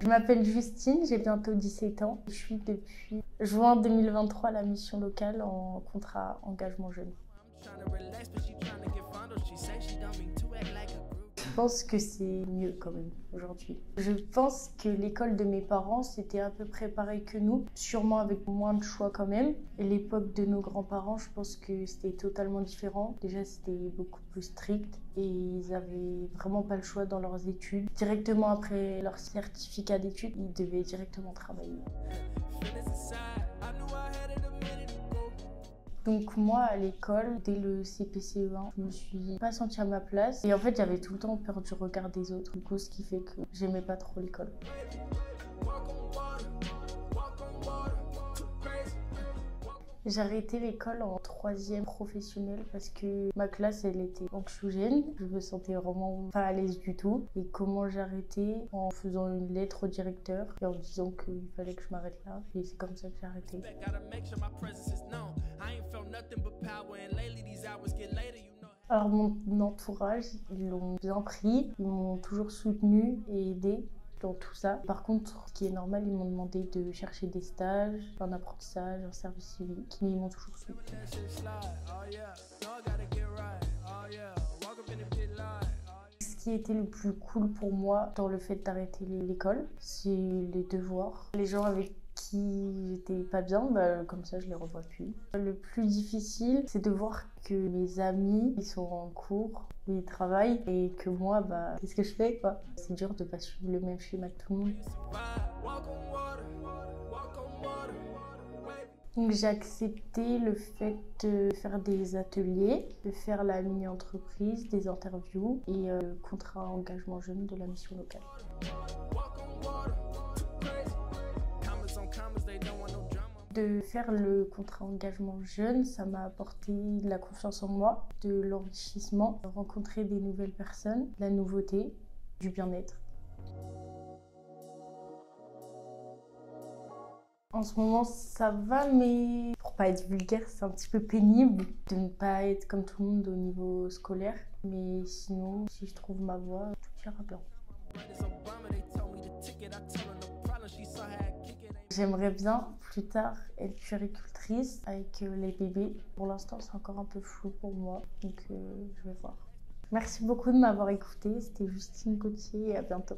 Je m'appelle Justine, j'ai bientôt 17 ans. Je suis depuis juin 2023 à la mission locale en contrat engagement jeune. Je pense que c'est mieux quand même aujourd'hui. Je pense que l'école de mes parents, c'était à peu près pareil que nous, sûrement avec moins de choix quand même. Et l'époque de nos grands-parents, je pense que c'était totalement différent. Déjà, c'était beaucoup plus strict et ils avaient vraiment pas le choix dans leurs études. Directement après leur certificat d'études, ils devaient directement travailler. Donc moi, à l'école, dès le CP-CE1, je me suis pas sentie à ma place. Et en fait, j'avais tout le temps peur du regard des autres. Du coup, ce qui fait que j'aimais pas trop l'école. J'ai arrêté l'école en 3e professionnelle parce que ma classe, elle était anxiogène. Je me sentais vraiment pas à l'aise du tout. Et comment j'ai arrêté? En faisant une lettre au directeur et en disant qu'il fallait que je m'arrête là. Et c'est comme ça que j'ai arrêté. Alors mon entourage, ils l'ont bien pris, ils m'ont toujours soutenue et aidée dans tout ça. Par contre, ce qui est normal, ils m'ont demandé de chercher des stages, un apprentissage, un service civique, mais ils m'ont toujours soutenue. Ce qui était le plus cool pour moi dans le fait d'arrêter l'école, c'est les devoirs. Les gens avec qui j'étais pas bien, comme ça je les revois plus. Le plus difficile, c'est de voir que mes amis, ils sont en cours, ils travaillent et que moi, qu'est-ce que je fais quoi? C'est dur de pas suivre le même schéma que tout le monde. Donc j'ai accepté le fait de faire des ateliers, de faire la mini-entreprise, des interviews et le contrat engagement jeune de la mission locale. De faire le contrat engagement jeune, ça m'a apporté de la confiance en moi, de l'enrichissement, de rencontrer des nouvelles personnes, de la nouveauté, du bien-être. En ce moment, ça va, mais pour pas être vulgaire, c'est un petit peu pénible de ne pas être comme tout le monde au niveau scolaire. Mais sinon, si je trouve ma voie, tout ira bien. J'aimerais bien plus tard être puéricultrice avec les bébés. Pour l'instant, c'est encore un peu flou pour moi, donc je vais voir. Merci beaucoup de m'avoir écoutée. C'était Justine Gauthier et à bientôt.